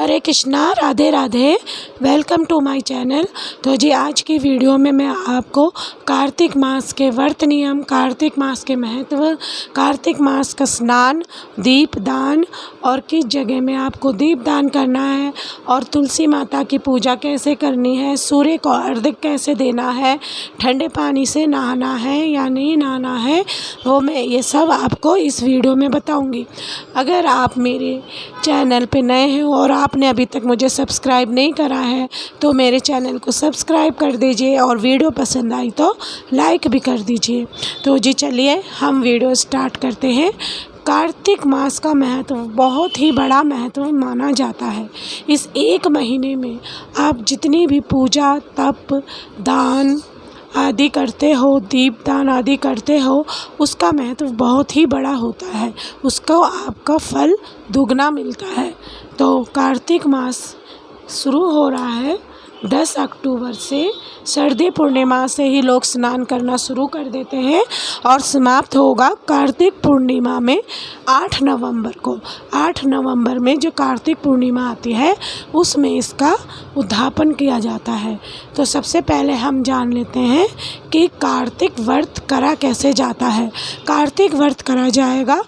Hare Krishna, Radhe Radhe. Welcome to my channel. तो जी आज की वीडियो में मैं आपको कार्तिक मास के व्रत नियम, कार्तिक मास के महत्व, कार्तिक मास का स्नान, दीप दान और किस जगह में आपको दीप दान करना है और तुलसी माता की पूजा कैसे करनी है, सूर्य को अर्घ्य कैसे देना है, ठंडे पानी से नहाना है या नहीं नहाना है, वो मैं ये सब आपको इस वीडियो में बताऊँगी। अगर आप मेरे चैनल पे नए हैं और आपने अभी तक मुझे सब्सक्राइब नहीं करा है तो मेरे चैनल को सब्सक्राइब कर दीजिए और वीडियो पसंद आई तो लाइक भी कर दीजिए। तो जी चलिए हम वीडियो स्टार्ट करते हैं। कार्तिक मास का महत्व बहुत ही बड़ा महत्व माना जाता है। इस एक महीने में आप जितनी भी पूजा, तप, दान आदि करते हो, दीपदान आदि करते हो, उसका महत्व बहुत ही बड़ा होता है। उसको आपका फल दुगना मिलता है। तो कार्तिक मास शुरू हो रहा है 10 अक्टूबर से। सर्दी पूर्णिमा से ही लोग स्नान करना शुरू कर देते हैं और समाप्त होगा कार्तिक पूर्णिमा में 8 नवंबर को। 8 नवंबर में जो कार्तिक पूर्णिमा आती है उसमें इसका उद्यापन किया जाता है। तो सबसे पहले हम जान लेते हैं कि कार्तिक व्रत करा कैसे जाता है। कार्तिक व्रत करा जाएगा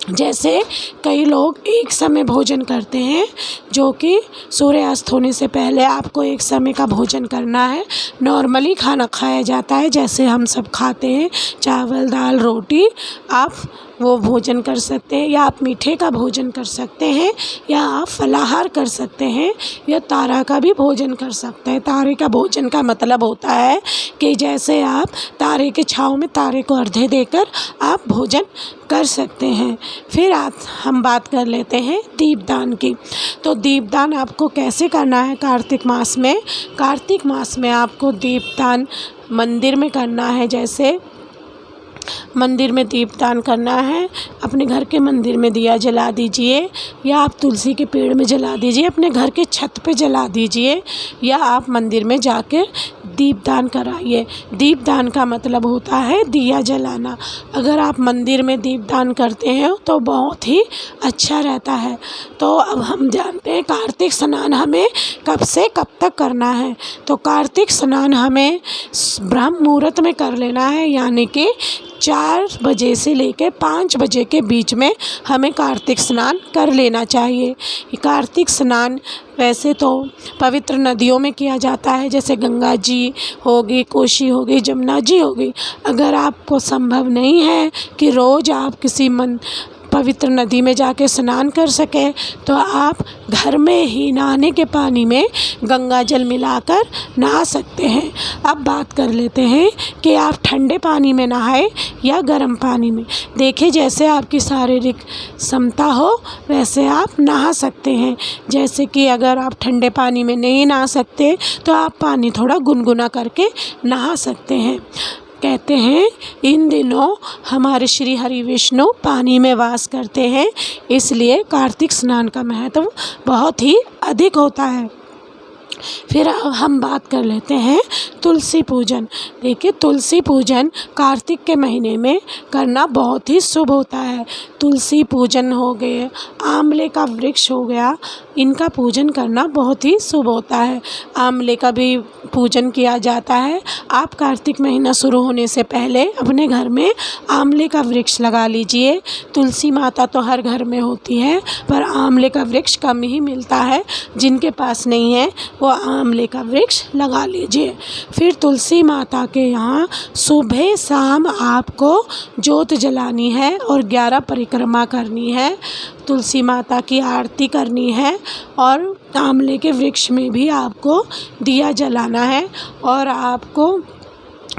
जैसे कई लोग एक समय भोजन करते हैं, जो कि सूर्यास्त होने से पहले आपको एक समय का भोजन करना है। नॉर्मली खाना खाया जाता है जैसे हम सब खाते हैं, चावल दाल रोटी, आप वो भोजन कर सकते हैं या आप मीठे का भोजन कर सकते हैं या आप फलाहार कर सकते हैं या तारा का भी भोजन कर सकते हैं। तारे का भोजन का मतलब होता है कि जैसे आप तारे के छाँव में तारे को अर्घ्य देकर आप भोजन कर सकते हैं। फिर हम बात कर लेते हैं दीपदान की। तो दीपदान आपको कैसे करना है कार्तिक मास में। कार्तिक मास में आपको दीपदान मंदिर में करना है। जैसे मंदिर में दीपदान करना है, अपने घर के मंदिर में दिया जला दीजिए या आप तुलसी के पेड़ में जला दीजिए, अपने घर के छत पे जला दीजिए या आप मंदिर में जाकर दीपदान कराइए। दीपदान का मतलब होता है दिया जलाना। अगर आप मंदिर में दीपदान करते हैं तो बहुत ही अच्छा रहता है। तो अब हम जानते हैं कार्तिक स्नान हमें कब से कब तक करना है। तो कार्तिक स्नान हमें ब्रह्म मुहूर्त में कर लेना है, यानी कि 4 बजे से लेकर 5 बजे के बीच में हमें कार्तिक स्नान कर लेना चाहिए। कार्तिक स्नान वैसे तो पवित्र नदियों में किया जाता है, जैसे गंगा जी होगी, कोसी होगी, जमुना जी होगी। अगर आपको संभव नहीं है कि रोज़ आप किसी पवित्र नदी में जाके स्नान कर सकें तो आप घर में ही नहाने के पानी में गंगा जल मिलाकर नहा सकते हैं। अब बात कर लेते हैं कि आप ठंडे पानी में नहाएं या गर्म पानी में। देखिए जैसे आपकी शारीरिक क्षमता हो वैसे आप नहा सकते हैं। जैसे कि अगर आप ठंडे पानी में नहीं नहा सकते तो आप पानी थोड़ा गुनगुना करके नहा सकते हैं। कहते हैं इन दिनों हमारे श्री हरि विष्णु पानी में वास करते हैं, इसलिए कार्तिक स्नान का महत्व बहुत ही अधिक होता है। फिर हम बात कर लेते हैं तुलसी पूजन। देखिए तुलसी पूजन कार्तिक के महीने में करना बहुत ही शुभ होता है। तुलसी पूजन हो गए, आंवले का वृक्ष हो गया, इनका पूजन करना बहुत ही शुभ होता है। आंवले का भी पूजन किया जाता है। आप कार्तिक महीना शुरू होने से पहले अपने घर में आंवले का वृक्ष लगा लीजिए। तुलसी माता तो हर घर में होती है, पर आंवले का वृक्ष कम ही मिलता है। जिनके पास नहीं है वो आंवले का वृक्ष लगा लीजिए। फिर तुलसी माता के यहाँ सुबह शाम आपको जोत जलानी है और 11 परिक्रमा करनी है। तुलसी माता की आरती करनी है और आंवले के वृक्ष में भी आपको दिया जलाना है। और आपको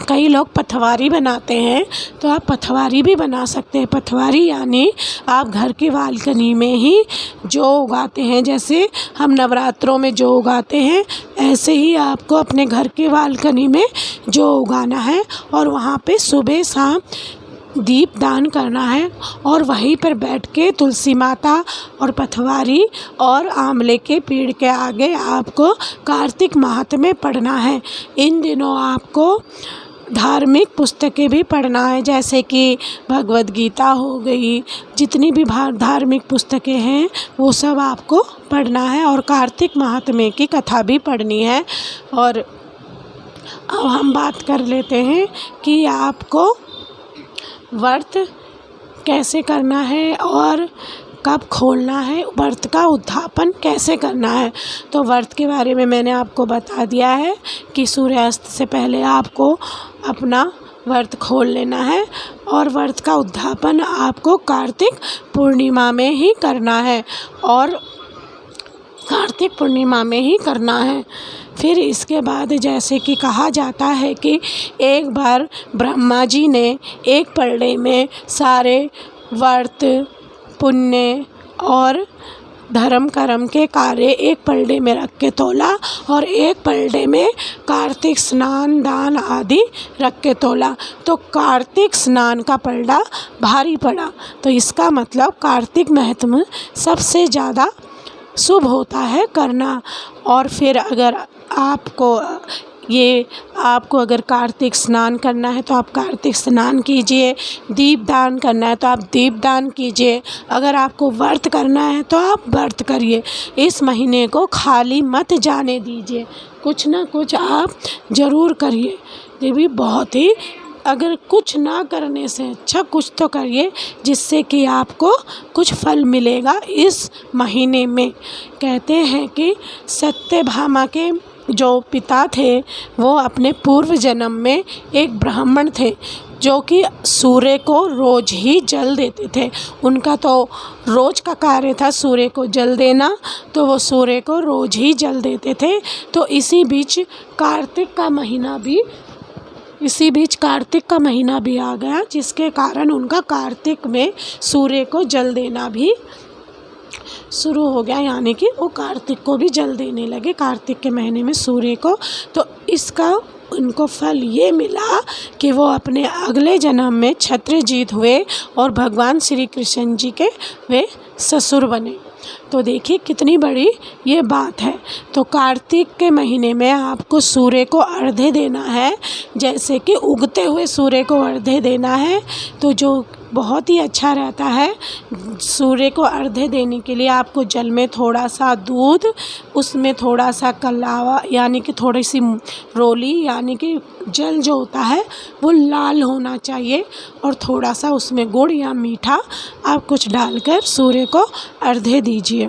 कई लोग पथवारी बनाते हैं तो आप पथवारी भी बना सकते हैं। पथवारी यानी आप घर की बालकनी में ही जो उगाते हैं, जैसे हम नवरात्रों में जो उगाते हैं ऐसे ही आपको अपने घर की बालकनी में जो उगाना है और वहाँ पे सुबह शाम दीप दान करना है और वहीं पर बैठ के तुलसी माता और पथवारी और आंवले के पेड़ के आगे आपको कार्तिक माहात्म्य पढ़ना है। इन दिनों आपको धार्मिक पुस्तकें भी पढ़ना है, जैसे कि भगवद गीता हो गई, जितनी भी धार्मिक पुस्तकें हैं वो सब आपको पढ़ना है और कार्तिक महात्म्य की कथा भी पढ़नी है। और अब हम बात कर लेते हैं कि आपको व्रत कैसे करना है और कब खोलना है, व्रत का उद्यापन कैसे करना है। तो व्रत के बारे में मैंने आपको बता दिया है कि सूर्यास्त से पहले आपको अपना व्रत खोल लेना है और व्रत का उद्यापन आपको कार्तिक पूर्णिमा में ही करना है और कार्तिक पूर्णिमा में ही करना है। फिर इसके बाद जैसे कि कहा जाता है कि एक बार ब्रह्मा जी ने एक पलड़े में सारे व्रत, पुण्य और धर्म कर्म के कार्य एक पलड़े में रख के तोला और एक पलड़े में कार्तिक स्नान, दान आदि रख के तोला। तो कार्तिक स्नान का पलड़ा भारी पड़ा। तो इसका मतलब कार्तिक महत्म सबसे ज़्यादा शुभ होता है करना। और फिर अगर आपको अगर कार्तिक स्नान करना है तो आप कार्तिक स्नान कीजिए, दीपदान करना है तो आप दीपदान कीजिए, अगर आपको व्रत करना है तो आप व्रत करिए। इस महीने को खाली मत जाने दीजिए, कुछ ना कुछ आप ज़रूर करिए। ये भी बहुत ही, अगर कुछ ना करने से अच्छा कुछ तो करिए जिससे कि आपको कुछ फल मिलेगा इस महीने में। कहते हैं कि सत्यभामा के जो पिता थे वो अपने पूर्व जन्म में एक ब्राह्मण थे जो कि सूर्य को रोज़ ही जल देते थे। उनका तो रोज़ का कार्य था सूर्य को जल देना, तो वो सूर्य को रोज़ ही जल देते थे। तो इसी बीच कार्तिक का महीना भी आ गया, जिसके कारण उनका कार्तिक में सूर्य को जल देना भी शुरू हो गया, यानी कि वो कार्तिक को भी जल देने लगे, कार्तिक के महीने में सूर्य को। तो इसका उनको फल ये मिला कि वो अपने अगले जन्म में क्षत्रियजीत हुए और भगवान श्री कृष्ण जी के वे ससुर बने। तो देखिए कितनी बड़ी ये बात है। तो कार्तिक के महीने में आपको सूर्य को अर्घ्य देना है, जैसे कि उगते हुए सूर्य को अर्घ्य देना है। तो जो बहुत ही अच्छा रहता है, सूर्य को अर्घ्य देने के लिए आपको जल में थोड़ा सा दूध, उसमें थोड़ा सा कलावा यानी कि थोड़ी सी रोली, यानी कि जल जो होता है वो लाल होना चाहिए और थोड़ा सा उसमें गुड़ या मीठा आप कुछ डालकर सूर्य को अर्घ्य दीजिए।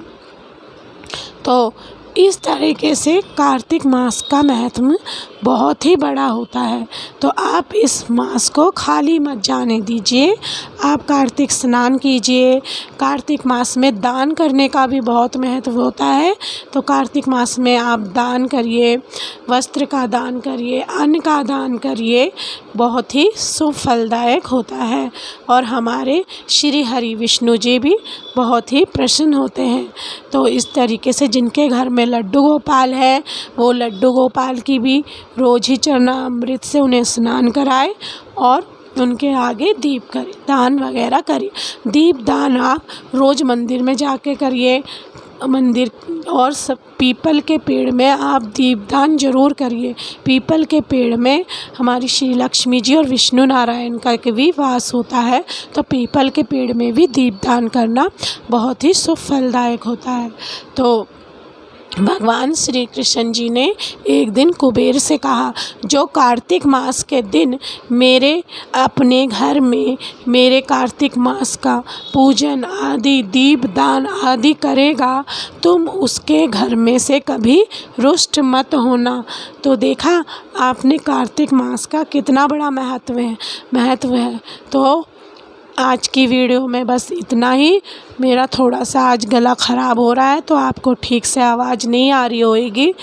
तो इस तरीके से कार्तिक मास का महत्व बहुत ही बड़ा होता है। तो आप इस मास को खाली मत जाने दीजिए, आप कार्तिक स्नान कीजिए। कार्तिक मास में दान करने का भी बहुत महत्व होता है। तो कार्तिक मास में आप दान करिए, वस्त्र का दान करिए, अन्न का दान करिए, बहुत ही शुभ फलदायक होता है। और हमारे श्री हरि विष्णु जी भी बहुत ही प्रसन्न होते हैं। तो इस तरीके से जिनके घर में लड्डू गोपाल है वो लड्डू गोपाल की भी रोज़ ही चरणामृत से उन्हें स्नान कराए और उनके आगे दीप करें, दान वगैरह करिए। दीप दान आप रोज़ मंदिर में जाके करिए, मंदिर और सब पीपल के पेड़ में आप दीपदान जरूर करिए। पीपल के पेड़ में हमारी श्री लक्ष्मी जी और विष्णु नारायण का भी वास होता है। तो पीपल के पेड़ में भी दीपदान करना बहुत ही शुभ फलदायक होता है। तो भगवान श्री कृष्ण जी ने एक दिन कुबेर से कहा, जो कार्तिक मास के दिन मेरे अपने घर में मेरे कार्तिक मास का पूजन आदि दीप दान आदि करेगा, तुम उसके घर में से कभी रुष्ट मत होना। तो देखा आपने कार्तिक मास का कितना बड़ा महत्व है। तो आज की वीडियो में बस इतना ही। मेरा थोड़ा सा आज गला ख़राब हो रहा है तो आपको ठीक से आवाज़ नहीं आ रही होगी।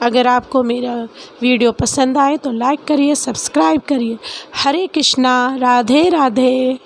अगर आपको मेरा वीडियो पसंद आए तो लाइक करिए, सब्सक्राइब करिए। हरे कृष्णा, राधे राधे।